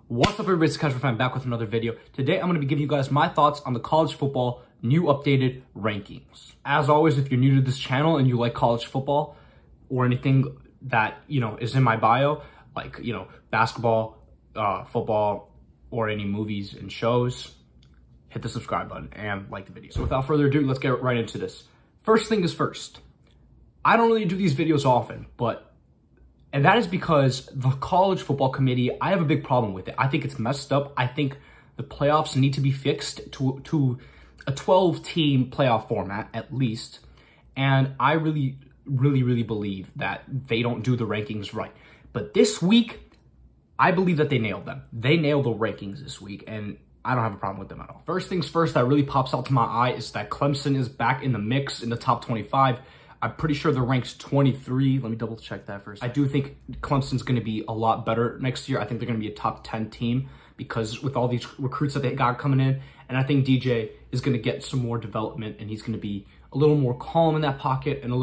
What's up, everybody? It's Casual Fan back with another video. Today, I'm going to be giving you guys my thoughts on the college football new updated rankings. As always, if you're new to this channel and you like college football or anything that, is in my bio, like, basketball, football, or any movies and shows, hit the subscribe button and like the video. So without further ado, let's get right into this. First thing is first. I don't really do these videos often, and that is because the college football committee, I have a big problem with it. I think it's messed up. I think the playoffs need to be fixed to a 12-team playoff format at least. And I really believe that they don't do the rankings right. But this week, I believe that they nailed them. They nailed the rankings this week, and I don't have a problem with them at all. First things first that really pops out to my eye is that Clemson is back in the mix in the top 25. I'm pretty sure they're ranked 23. Let me double check that first. I do think Clemson's going to be a lot better next year. I think they're going to be a top 10 team because with all these recruits that they got coming in, and I think DJ is going to get some more development and he's going to be a little more calm in that pocket and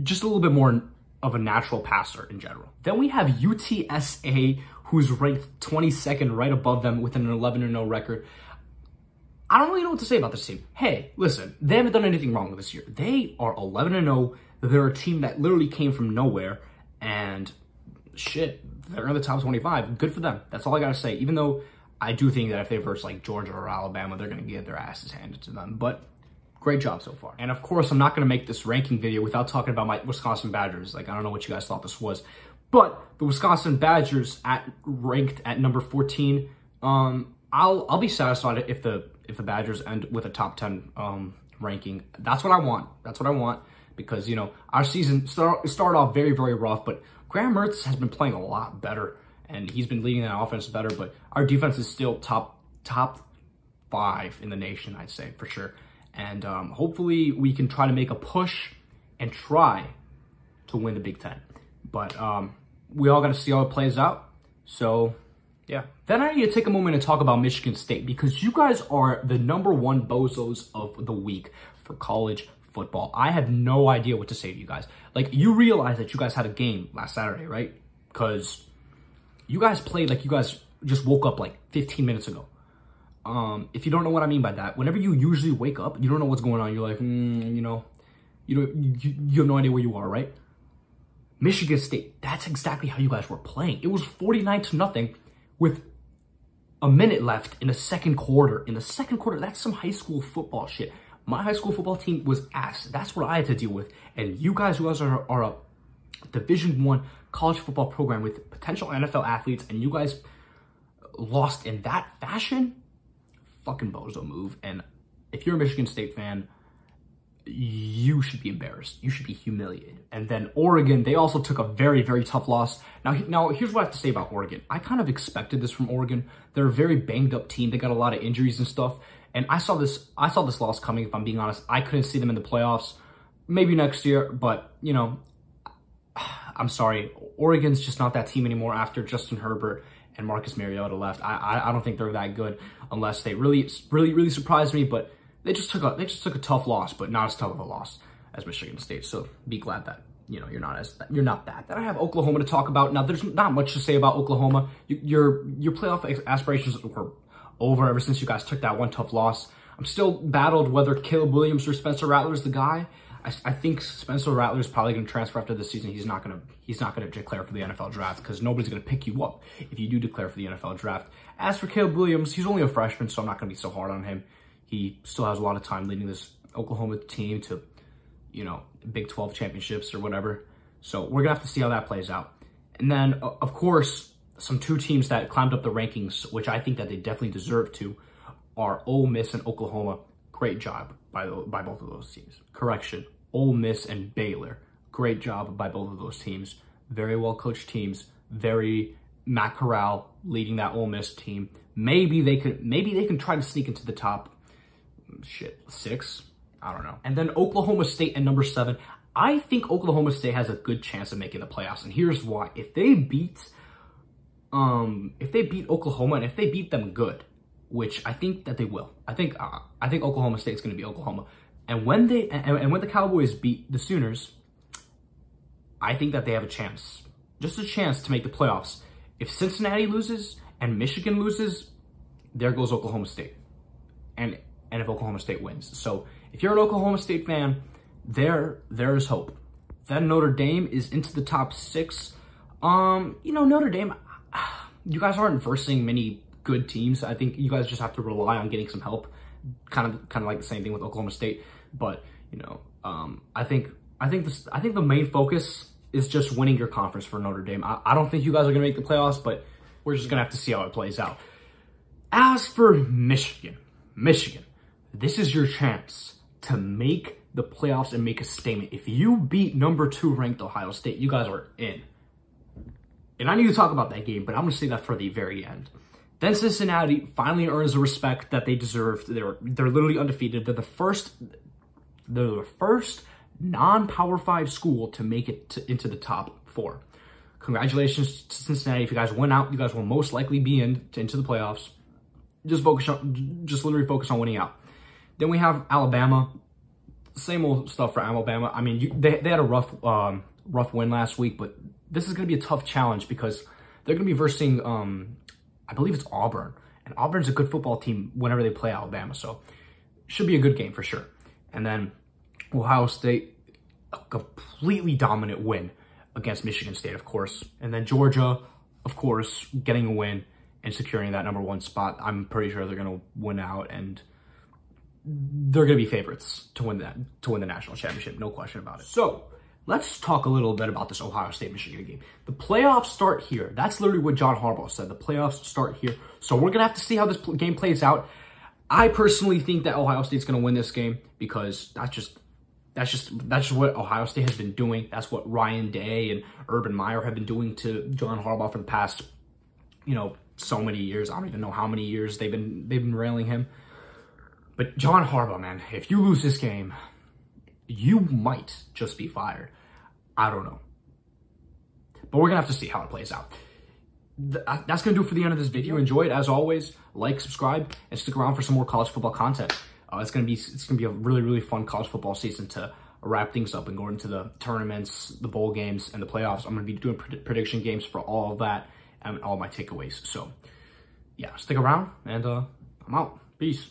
just a little bit more of a natural passer in general. Then we have UTSA, who's ranked 22nd right above them with an 11-0 record. I don't really know what to say about this team. Hey, listen, they haven't done anything wrong this year. They are 11-0. They're a team that literally came from nowhere, and shit, they're in the top 25. Good for them. That's all I gotta say. Even though I do think that if they verse like Georgia or Alabama, they're gonna get their asses handed to them. But great job so far. And of course, I'm not gonna make this ranking video without talking about my Wisconsin Badgers. Like, I don't know what you guys thought this was, but the Wisconsin Badgers ranked at number 14. I'll be satisfied if the Badgers end with a top 10 ranking. That's what I want. That's what I want because, our season started off very, very rough, but Graham Mertz has been playing a lot better and he's been leading that offense better, but our defense is still top 5 in the nation, I'd say, for sure. And hopefully we can try to make a push and try to win the Big Ten. But we all got to see how it plays out. So yeah. Then I need to take a moment and talk about Michigan State because you guys are the #1 bozos of the week for college football. I have no idea what to say to you guys. Like, you realize that you guys had a game last Saturday, right? Because you guys played like you guys just woke up like 15 minutes ago. If you don't know what I mean by that, whenever you usually wake up, you don't know what's going on. You're like, you have no idea where you are, right? Michigan State, that's exactly how you guys were playing. It was 49-0. With a minute left in the second quarter. In the second quarter, that's some high school football shit. My high school football team was ass. That's what I had to deal with. And you guys are a Division I college football program with potential NFL athletes, and you guys lost in that fashion? Fucking bozo move. And if you're a Michigan State fan, you should be embarrassed. You should be humiliated. And then Oregon, they also took a very, very tough loss. Now here's what I have to say about Oregon. I kind of expected this from Oregon. They're a very banged up team. They got a lot of injuries and stuff. And I saw this loss coming, if I'm being honest. I couldn't see them in the playoffs. Maybe next year, but I'm sorry. Oregon's just not that team anymore after Justin Herbert and Marcus Mariota left. I don't think they're that good unless they really surprised me, but they just took a tough loss, but not as tough of a loss as Michigan State. So be glad that you're not that. Then I have Oklahoma to talk about. Now there's not much to say about Oklahoma. Your playoff aspirations were over ever since you guys took that one tough loss. I'm still battled whether Caleb Williams or Spencer Rattler is the guy. I think Spencer Rattler is probably going to transfer after this season. He's not going to declare for the NFL draft because nobody's going to pick you up if you do declare for the NFL draft. As for Caleb Williams, he's only a freshman, so I'm not going to be so hard on him. He still has a lot of time leading this Oklahoma team to, Big 12 championships or whatever. So we're going to have to see how that plays out. And then, of course, some two teams that climbed up the rankings, which I think that they definitely deserve to, are Ole Miss and Oklahoma. Great job by both of those teams. Correction, Ole Miss and Baylor. Great job by both of those teams. Very well-coached teams. Very Matt Corral leading that Ole Miss team. Maybe they can try to sneak into the top 6. I don't know. And then Oklahoma State at number 7. I think Oklahoma State has a good chance of making the playoffs, and here's why. If they beat Oklahoma and if they beat them good, which I think that they will. I think Oklahoma State's going to be Oklahoma. And when the Cowboys beat the Sooners, I think that they have a chance. Just a chance to make the playoffs. If Cincinnati loses and Michigan loses, there goes Oklahoma State. And if Oklahoma State wins. So if you're an Oklahoma State fan, there is hope. Then Notre Dame is into the top 6. Notre Dame, you guys aren't versing many good teams. I think you guys just have to rely on getting some help. Kind of like the same thing with Oklahoma State. But I think the main focus is just winning your conference for Notre Dame. I don't think you guys are gonna make the playoffs, but we're just gonna have to see how it plays out. As for Michigan, this is your chance to make the playoffs and make a statement. If you beat number 2 ranked Ohio State, you guys are in. And I need to talk about that game, but I'm going to say that for the very end. Then Cincinnati finally earns the respect that they deserved. They're literally undefeated. They're the first non-Power 5 school to make it into the top 4. Congratulations to Cincinnati. If you guys win out, you guys will most likely be into the playoffs. Just literally focus on winning out. Then we have Alabama. Same old stuff for Alabama. I mean, they had a rough win last week, but this is going to be a tough challenge because they're going to be versing, I believe it's Auburn. And Auburn's a good football team whenever they play Alabama, so should be a good game for sure. And then Ohio State, a completely dominant win against Michigan State, of course. And then Georgia, of course, getting a win and securing that number 1 spot. I'm pretty sure they're going to win out, and they're going to be favorites to win the national championship, no question about it. So let's talk a little bit about this Ohio State-Michigan game. The playoffs start here. That's literally what John Harbaugh said. The playoffs start here. So we're going to have to see how this game plays out. I personally think that Ohio State's going to win this game because that's just what Ohio State has been doing. That's what Ryan Day and Urban Meyer have been doing to John Harbaugh for the past, so many years. I don't even know how many years they've been railing him. But John Harbaugh, man, if you lose this game, you might just be fired. I don't know. But we're going to have to see how it plays out. That's going to do it for the end of this video. Enjoy it. As always, like, subscribe, and stick around for some more college football content. It's going to be a really, really fun college football season to wrap things up and go into the tournaments, the bowl games, and the playoffs. I'm going to be doing prediction games for all of that and all my takeaways. So, yeah, stick around, and I'm out. Peace.